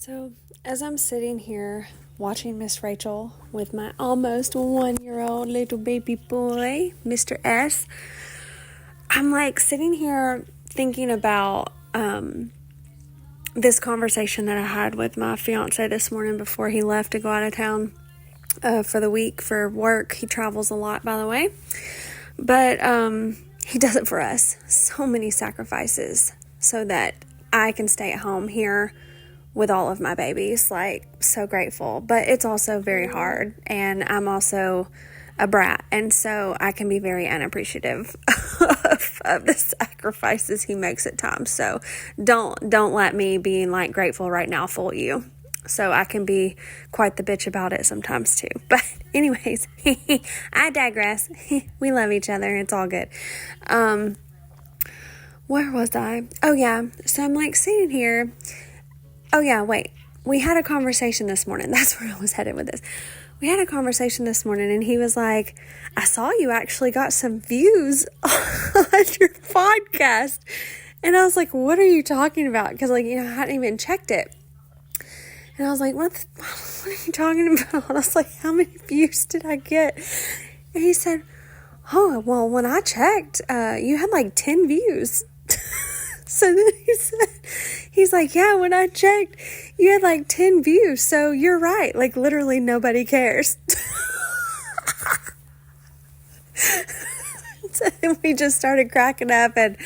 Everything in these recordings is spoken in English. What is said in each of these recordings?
So, as I'm sitting here watching Miss Rachel with my almost 1-year-old little baby boy, Mr. S, I'm like sitting here thinking about this conversation that I had with my fiance this morning before he left to go out of town for the week for work. He travels a lot, by the way, but he does it for us. So many sacrifices so that I can stay at home here with all of my babies. Like, so grateful, but it's also very hard, and I'm also a brat, and so I can be very unappreciative of the sacrifices he makes at times. So don't let me being like grateful right now fool you. So I can be quite the bitch about it sometimes too. But anyways, I digress. We love each other. It's all good. Where was I? Oh yeah. So I'm like sitting here. Oh yeah, wait. We had a conversation this morning. That's where I was headed with this. We had a conversation this morning, and he was like, I saw you actually got some views on your podcast. And I was like, what are you talking about? Because, I hadn't even checked it. And I was like, what are you talking about? I was like, how many views did I get? And he said, oh, well, when I checked, you had like 10 views. So then he's like, yeah, when I checked, you had like 10 views. So you're right. Like, literally nobody cares. So then we just started cracking up, and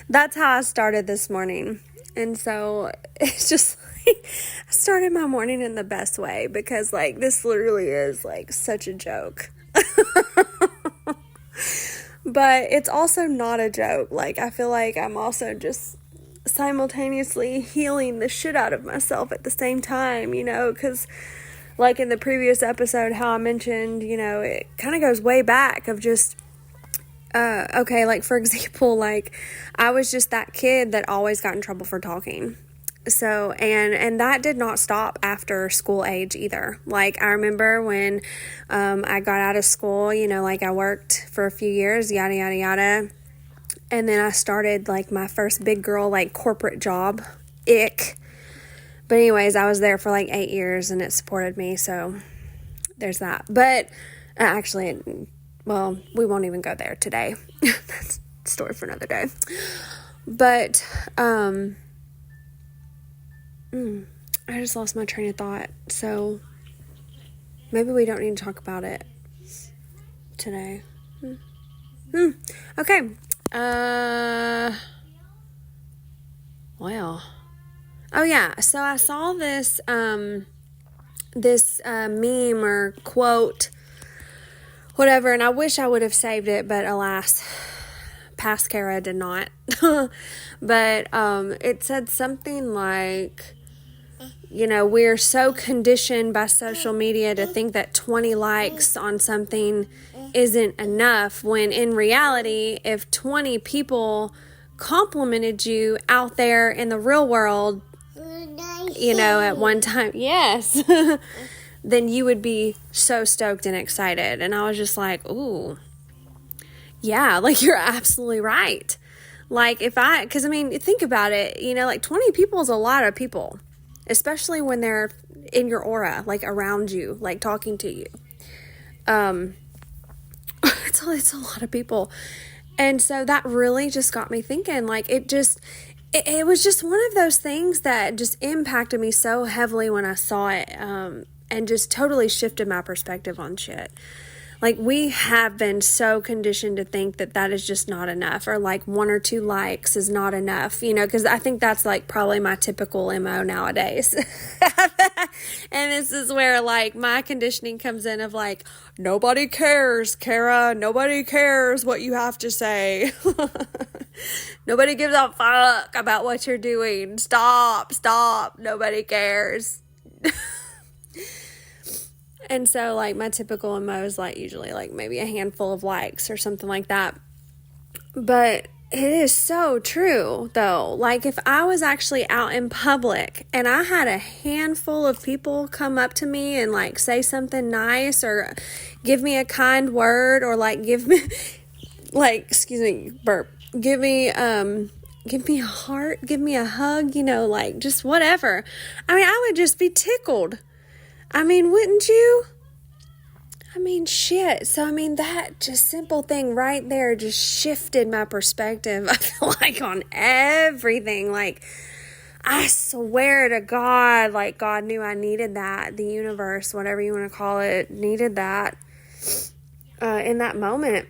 that's how I started this morning. And so it's just like, I started my morning in the best way, because like this literally is like such a joke. But it's also not a joke. Like, I feel like I'm also just simultaneously healing the shit out of myself at the same time, because like in the previous episode, how I mentioned, it kind of goes way back of just, okay, like for example, like I was just that kid that always got in trouble for talking. So, and that did not stop after school age either. Like, I remember when, I got out of school, like I worked for a few years, yada, yada, yada. And then I started like my first big girl, like corporate job, ick. But anyways, I was there for like 8 years, and it supported me. So there's that. But actually, well, we won't even go there today. That's a story for another day. But, I just lost my train of thought, so maybe we don't need to talk about it today. Okay. Well. Oh yeah, so I saw this, meme or quote, whatever, and I wish I would have saved it, but alas, 𝗡𝗢𝗕𝗢𝗖𝗔𝗦𝗧 did not. But, it said something like, we're so conditioned by social media to think that 20 likes on something isn't enough, when in reality, if 20 people complimented you out there in the real world, at one time, yes, then you would be so stoked and excited. And I was just like, ooh, yeah, like you're absolutely right. Like because think about it, like 20 people is a lot of people. Especially when they're in your aura, like around you, like talking to you. It's a lot of people. And so that really just got me thinking, like it was just one of those things that just impacted me so heavily when I saw it, and just totally shifted my perspective on shit. Like, we have been so conditioned to think that that is just not enough, or like 1 or 2 likes is not enough, because I think that's like probably my typical MO nowadays. And this is where like my conditioning comes in of like, nobody cares, Kara, nobody cares what you have to say. Nobody gives a fuck about what you're doing. Stop, nobody cares. And so, like, my typical MO is, like, usually, like, maybe a handful of likes or something like that. But it is so true, though. Like, if I was actually out in public and I had a handful of people come up to me and, like, say something nice or give me a kind word or, like, give me, like, excuse me, burp. Give me give me a heart, give me a hug, like just whatever. I mean, I would just be tickled. I mean, wouldn't you? I mean, shit. So, I mean, that just simple thing right there just shifted my perspective, I feel like, on everything. Like, I swear to God, like, God knew I needed that. The universe, whatever you want to call it, needed that in that moment.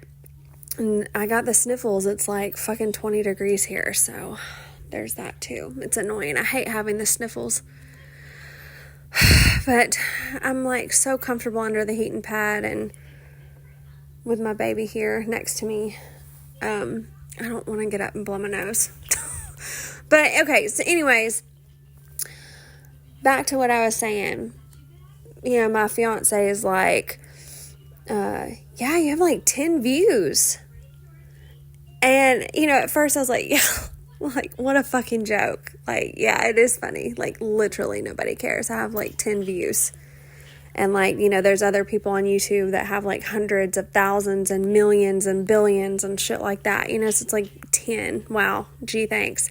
And I got the sniffles. It's like fucking 20 degrees here, so there's that too. It's annoying. I hate having the sniffles. But I'm like so comfortable under the heating pad and with my baby here next to me. I don't want to get up and blow my nose. But okay, so anyways, back to what I was saying. My fiance is like, yeah, you have like 10 views. And, at first I was like, yeah, like, what a fucking joke. Like, yeah, it is funny. Like, literally nobody cares. I have like 10 views. And like, there's other people on YouTube that have like hundreds of thousands and millions and billions and shit like that. So it's like 10. Wow. Gee, thanks.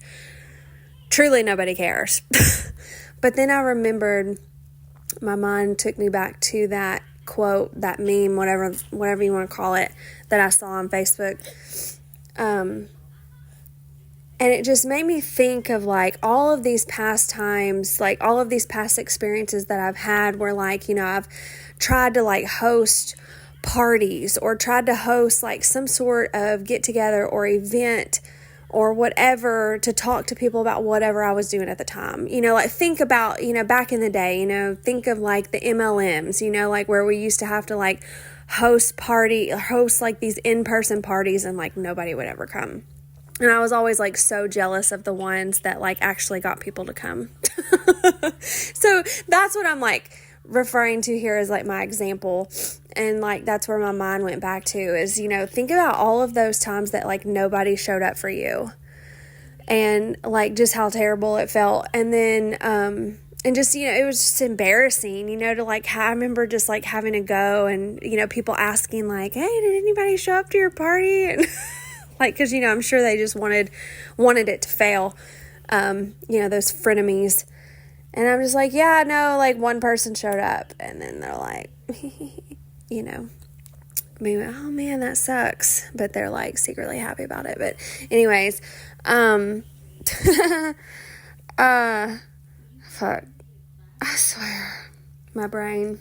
Truly nobody cares. But then I remembered, my mind took me back to that quote, that meme, whatever you want to call it, that I saw on Facebook. And it just made me think of like all of these past times, like all of these past experiences that I've had where like, I've tried to like host parties or tried to host like some sort of get together or event or whatever to talk to people about whatever I was doing at the time. Like think about, back in the day, think of like the MLMs, like where we used to have to like host like these in-person parties and like nobody would ever come. And I was always like so jealous of the ones that like actually got people to come. So that's what I'm like referring to here as like my example. And like that's where my mind went back to is, think about all of those times that like nobody showed up for you and like just how terrible it felt. And then and just, it was just embarrassing, to like, I remember just like having to go and, people asking like, hey, did anybody show up to your party? And like, cause I'm sure they just wanted it to fail. Those frenemies. And I'm just like, yeah, no, like one person showed up and then they're like, maybe, oh man, that sucks. But they're like secretly happy about it. But anyways, fuck. I swear, my brain.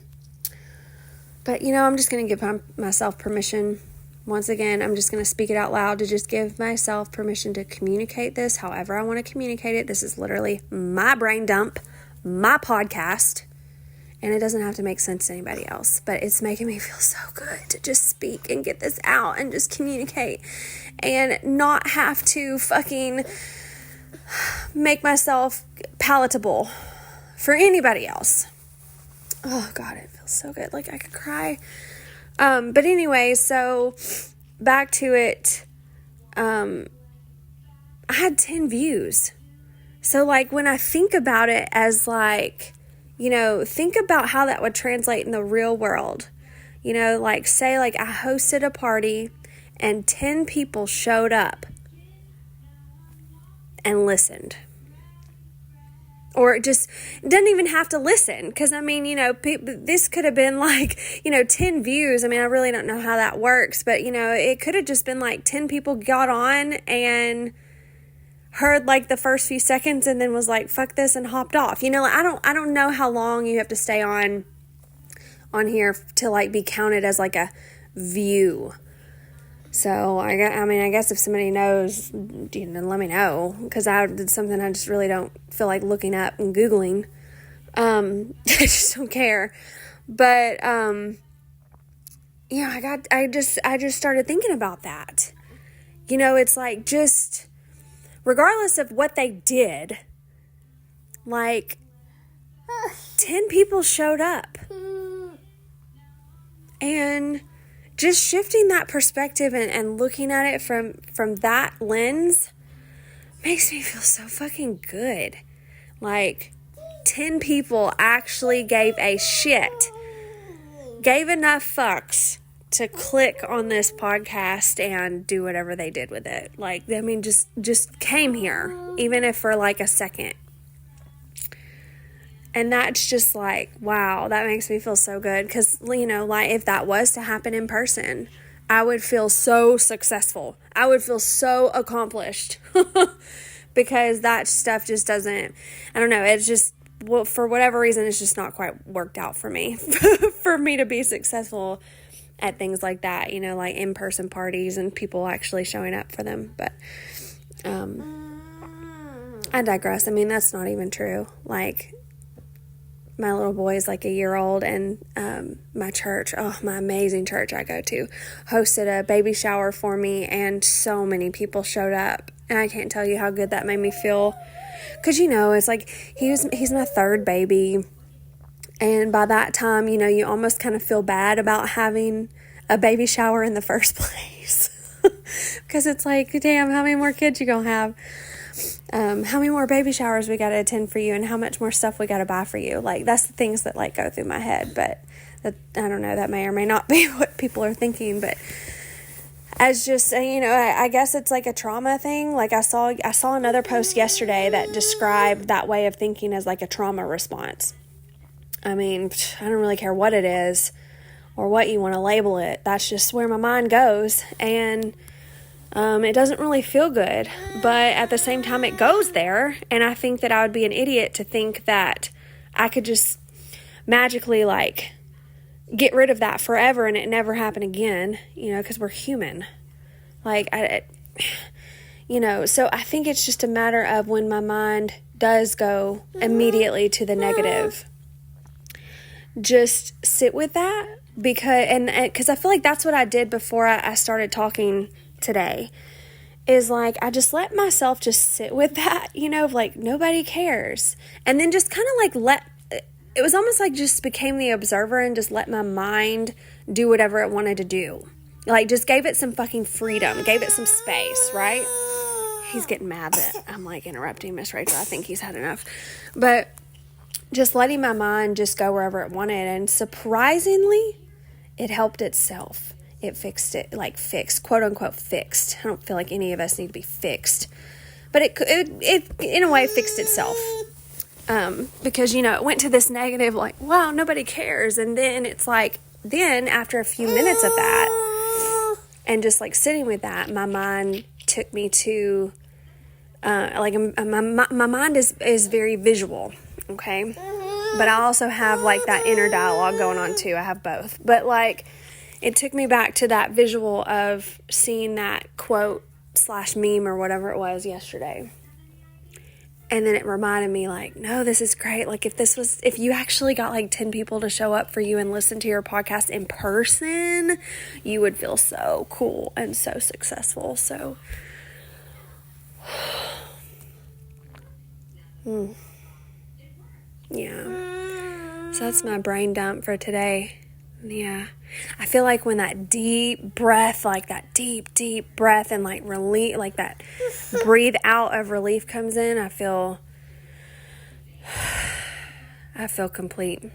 But, I'm just going to give myself permission. Once again, I'm just going to speak it out loud to just give myself permission to communicate this however I want to communicate it. This is literally my brain dump, my podcast, and it doesn't have to make sense to anybody else. But it's making me feel so good to just speak and get this out and just communicate and not have to fucking make myself palatable for anybody else. Oh God, it feels so good. Like I could cry. But anyway, so back to it. I had 10 views. So like when I think about it as like, think about how that would translate in the real world. Like say like I hosted a party and 10 people showed up and listened. Or it doesn't even have to listen. Because, I mean, this could have been like, 10 views. I mean, I really don't know how that works. But, it could have just been like 10 people got on and heard like the first few seconds and then was like, fuck this and hopped off. I don't know how long you have to stay on here to like be counted as like a view. So, I guess if somebody knows, then let me know, because it's something I just really don't feel like looking up and Googling. I just don't care. But, I just started thinking about that. It's like just, regardless of what they did, like, 10 people showed up. And just shifting that perspective and looking at it from that lens makes me feel so fucking good. Like, 10 people actually gave a shit, gave enough fucks to click on this podcast and do whatever they did with it. Like, I mean, just came here, even if for like a second. And that's just like, wow, that makes me feel so good. Because, you know, like if that was to happen in person, I would feel so successful. I would feel so accomplished. Because that stuff just doesn't, I don't know, it's just, well, for whatever reason, it's just not quite worked out for me. For me to be successful at things like that, you know, like in-person parties and people actually showing up for them. But I digress. I mean, that's not even true. Like, my little boy is like a year old, and my church, my amazing church I go to, hosted a baby shower for me, and so many people showed up, and I can't tell you how good that made me feel, because, you know, it's like, he's my third baby, and by that time, you know, you almost kind of feel bad about having a baby shower in the first place, because it's like, damn, how many more kids you gonna have? How many more baby showers we got to attend for you, and how much more stuff we got to buy for you. Like, that's the things that like go through my head, but that, I don't know, that may or may not be what people are thinking, but as just, you know, I guess it's like a trauma thing. Like I saw another post yesterday that described that way of thinking as like a trauma response. I mean, I don't really care what it is or what you want to label it. That's just where my mind goes, and it doesn't really feel good, but at the same time it goes there, and I think that I would be an idiot to think that I could just magically like get rid of that forever and it never happen again, you know, because we're human. Like, you know, so I think it's just a matter of when my mind does go immediately to the negative, just sit with that, because I feel like that's what I did before I started talking today, is like I just let myself just sit with that, you know, of like nobody cares, and then just kind of like it was almost like just became the observer and just let my mind do whatever it wanted to do, like just gave it some fucking freedom, gave it some space, right? He's getting mad that I'm like interrupting Miss Rachel. I think he's had enough, but just letting my mind just go wherever it wanted, and surprisingly it helped itself. It fixed it, like fixed, quote unquote fixed. I don't feel like any of us need to be fixed, but it in a way fixed itself. Because, you know, it went to this negative, like, wow, nobody cares. And then it's like, then after a few minutes of that and just like sitting with that, my mind took me to, like my mind is very visual. Okay. But I also have like that inner dialogue going on too. I have both, but like, it took me back to that visual of seeing that quote/meme or whatever it was yesterday. And then it reminded me like, no, this is great. Like if you actually got like 10 people to show up for you and listen to your podcast in person, you would feel so cool and so successful. So, yeah. So that's my brain dump for today. Yeah. I feel like when that deep breath, like that deep breath and like relief, like that breathe out of relief comes in, I feel complete.